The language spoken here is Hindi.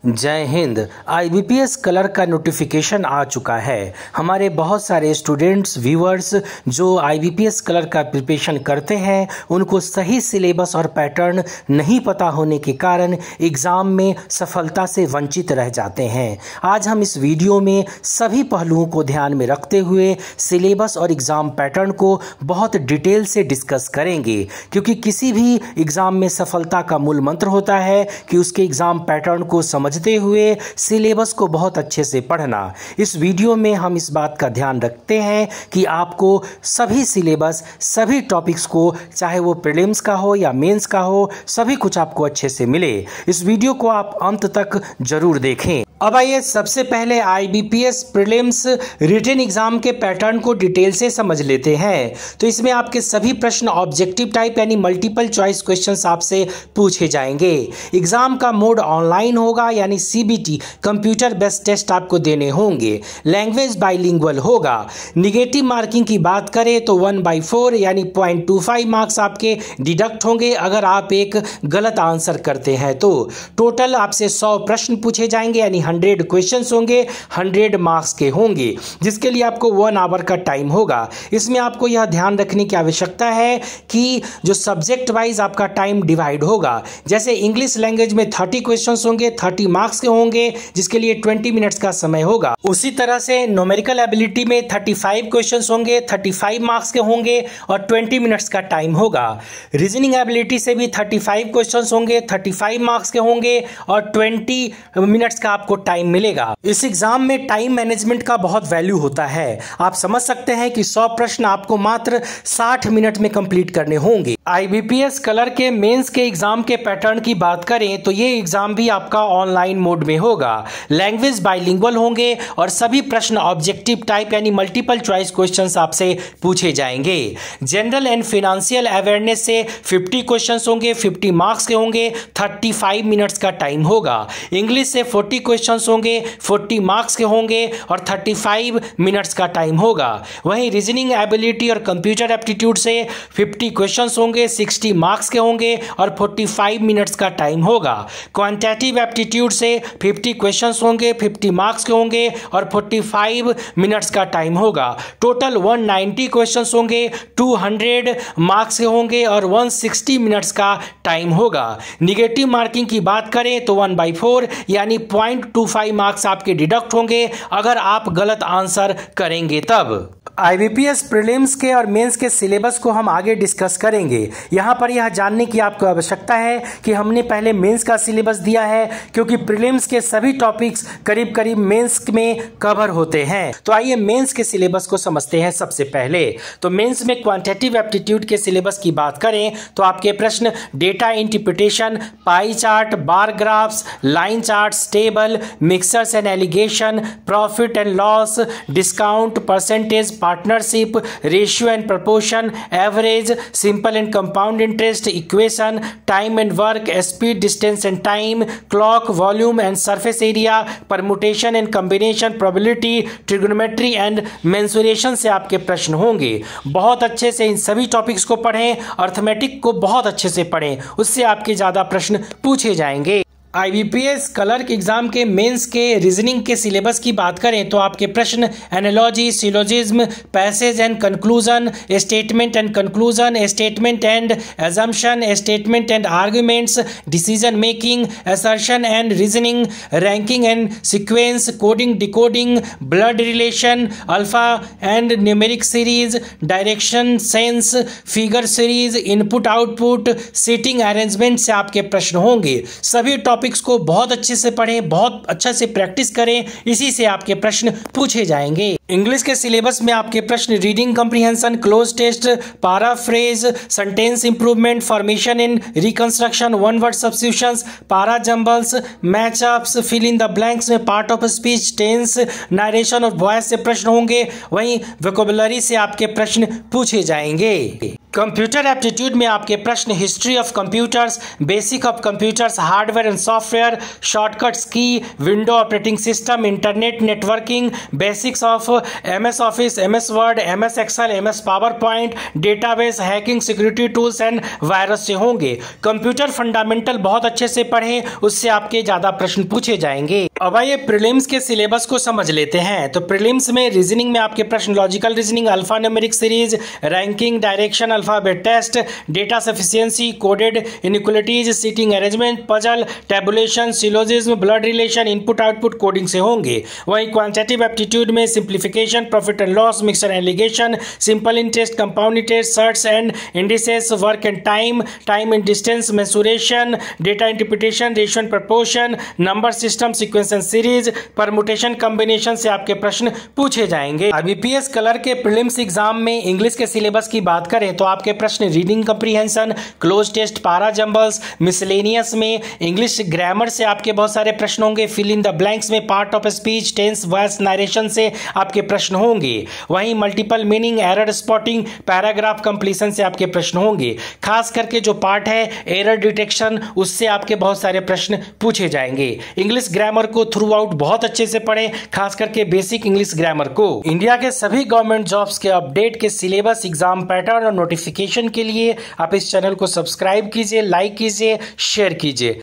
जय हिंद। IBPS कलर का नोटिफिकेशन आ चुका है। हमारे बहुत सारे स्टूडेंट्स व्यूअर्स जो IBPS कलर का प्रिपरेशन करते हैं उनको सही सिलेबस और पैटर्न नहीं पता होने के कारण एग्ज़ाम में सफलता से वंचित रह जाते हैं। आज हम इस वीडियो में सभी पहलुओं को ध्यान में रखते हुए सिलेबस और एग्ज़ाम पैटर्न को बहुत डिटेल से डिस्कस करेंगे, क्योंकि किसी भी एग्ज़ाम में सफलता का मूल मंत्र होता है कि उसके एग्ज़ाम पैटर्न को समझते हुए सिलेबस को बहुत अच्छे से पढ़ना। इस वीडियो में हम इस बात का ध्यान रखते हैं कि आपको सभी सिलेबस, सभी टॉपिक्स को, चाहे वो प्रीलिम्स का हो या मेंस का हो, सभी कुछ आपको अच्छे से मिले। इस वीडियो को आप अंत तक जरूर देखें। अब आइए सबसे पहले IBPS प्रीलिम्स रिटन एग्जाम के पैटर्न को डिटेल से समझ लेते हैं। तो इसमें आपके सभी प्रश्न ऑब्जेक्टिव टाइप यानी मल्टीपल चॉइस क्वेश्चंस आपसे पूछे जाएंगे। एग्जाम का मोड ऑनलाइन होगा यानी CBT कंप्यूटर बेस्ड टेस्ट आपको देने होंगे। लैंग्वेज बाइलिंगुअल होगा। निगेटिव मार्किंग की बात करें तो 1/4 यानी 0.25 मार्क्स आपके डिडक्ट होंगे अगर आप एक गलत आंसर करते हैं। तो टोटल आपसे 100 प्रश्न पूछे जाएंगे यानी 100 क्वेश्चंस होंगे, 100 मार्क्स के होंगे, जिसके लिए आपको 1 आवर का टाइम होगा। इसमें आपको यह ध्यान रखने की आवश्यकता है कि जो सब्जेक्ट वाइज आपका टाइम डिवाइड होगा। जैसे इंग्लिश लैंग्वेज में 30 क्वेश्चंस होंगे, 30 मार्क्स के होंगे, जिसके लिए 20 मिनट्स का समय होगा। उसी तरह से न्यूमेरिकल एबिलिटी में 35 क्वेश्चंस होंगे, 35 मार्क्स के होंगे और 20 मिनट्स का टाइम होगा। रीजनिंग एबिलिटी से भी 35 क्वेश्चंस होंगे, 35 मार्क्स के होंगे और 20 मिनट्स का आपको टाइम मिलेगा। इस एग्जाम में टाइम मैनेजमेंट का बहुत वैल्यू होता है। आप समझ सकते हैं कि 100 प्रश्न आपको मात्र 60 मिनट में कंप्लीट करने होंगे। IBPS कलर के मेंस के एग्जाम के पैटर्न की बात करें तो ये एग्जाम भी आपका ऑनलाइन मोड में होगा। लैंग्वेज बाइलिंगुअल होंगे और सभी प्रश्न ऑब्जेक्टिव टाइप यानी मल्टीपल चॉइस क्वेश्चंस आपसे पूछे जाएंगे। जनरल एंड फाइनेंशियल अवेयरनेस से 50 क्वेश्चंस होंगे, 50 मार्क्स के होंगे, 35 मिनट्स का टाइम होगा। इंग्लिश से 40 क्वेश्चंस होंगे, 40 मार्क्स के होंगे और 35 मिनट्स का टाइम होगा। वहीं रीजनिंग एबिलिटी और कंप्यूटर एप्टीट्यूड से 50 क्वेश्चंस होंगे, 60 मार्क्स के होंगे और 45 मिनट्स का टाइम होगा। क्वांटिटेटिव एप्टीट्यूड से 50 क्वेश्चंस होंगे, 50 मार्क्स के होंगे और 45 मिनट्स का टाइम होगा। टोटल 190 क्वेश्चंस होंगे, 200 मार्क्स के होंगे और 160 मिनट्स का टाइम होगा। निगेटिव मार्किंग की बात करें तो 1/4 यानी 0.25 मार्क्स आपके डिडक्ट होंगे अगर आप गलत आंसर करेंगे तब। IBPS प्रीलिम्स के और मेंस के सिलेबस को हम आगे डिस्कस करेंगे। यहाँ पर यह जानने की आपको आवश्यकता है कि हमने पहले मेंस का सिलेबस दिया है, क्योंकि प्रीलिम्स के सभी टॉपिक्स करीब करीब मेंस में कवर होते हैं। तो आइए मेंस के सिलेबस को समझते हैं। सबसे पहले तो मेंस में क्वांटिटेटिव एप्टीट्यूड के सिलेबस की बात करें तो आपके प्रश्न data interpretation, pie chart, bar graphs, line charts, table, mixers and allegation, profit and loss, discount, percentage, partnership, ratio and proportion, average, simple and compound interest, equation, time and work, speed, distance and time, clock, volume and surface area, permutation and combination, probability, trigonometry and mensuration से आपके प्रश्न होंगे। बहुत अच्छे से इन सभी टॉपिक्स को पढ़ें, अर्थमेटिक को बहुत अच्छे से पढ़ें, उससे आपके ज्यादा प्रश्न पूछे जाएंगे। IBPS कलर के एग्जाम के मेंस के रीजनिंग के सिलेबस की बात करें तो आपके प्रश्न analogy, syllogism, passage and conclusion, statement and conclusion, statement and assumption, statement and arguments, decision making, assertion and reasoning, ranking and sequence, coding, decoding, blood relation, alpha and numeric series, direction sense, figure series, input output, seating arrangement से आपके प्रश्न होंगे। सभी टॉपिक्स को बहुत अच्छे से पढ़ें, बहुत अच्छा से प्रैक्टिस करें, इसी से आपके प्रश्न पूछे जाएंगे। इंग्लिश के सिलेबस में आपके प्रश्न reading comprehension, cloze test, paraphrase, sentence improvement, formation in reconstruction, one word substitutions, para jumbles, matchups, fill in the blanks में part of speech, tense, narration और वॉइस से प्रश्न होंगे। वहीं वोकैबुलरी से आपके प्रश्न पूछे जाएंगे। कंप्यूटर एप्टीट्यूड में आपके प्रश्न history of computers, basic of computers, hardware and software, shortcuts key, window operating system, internet networking, basics of MS office, MS word, MS excel, MS power point, database, hacking, security tools and virus से होंगे। कंप्यूटर फंडामेंटल बहुत अच्छे से पढ़ें, उससे आपके ज्यादा प्रश्न पूछे जाएंगे। अब आइए प्रीलिम्स के सिलेबस को समझ लेते हैं। तो प्रीलिम्स में रीजनिंग में आपके प्रश्न logical reasoning, alpha numeric series, ranking, direction, alphabet test, data sufficiency, coded inequalities, seating arrangement, puzzle, tabulation, syllogism, blood relation, input output coding से होंगे। वहीं क्वांटिटेटिव एप्टीट्यूड में simplification, profit and loss, mixture and alligation, simple interest, compound interest, surds and indices, work and time, time and distance mensuration, data interpretation, ratio and proportion, number system, sequence and series, permutation, combination से आपके प्रश्न पूछे जाएंगे। आईबीपीएस कलर के प्रीलिम्स एग्जाम में इंग्लिश के सिलेबस की बात करें तो आपके प्रश्न reading comprehension, cloze test, para jumbles, miscellaneous में इंग्लिश ग्रामर से आपके बहुत सारे प्रश्न होंगे। फिल इन द ब्लैंक्स में part of speech, tense, voice, narration से आपके प्रश्न होंगे। वहीं multiple meaning, error spotting, paragraph completion से आपके प्रश्न होंगे। खास करके जो पार्ट है एरर डिटेक्शन, उससे आपके बहुत सारे प्रश्न पूछे जाएंगे। इंग्लिश ग्रामर को थ्रू आउट बहुत अच्छे से पढ़ें, खास करके बेसिक इंग्लिश ग्रामर को। इंडिया के सभी गवर्नमेंट जॉब्स के अपडेट के सिलेबस, एग्जाम पैटर्न और नोटिफिकेशन के लिए आप इस चैनल को सब्सक्राइब कीजिए, लाइक कीजिए, शेयर कीजिए।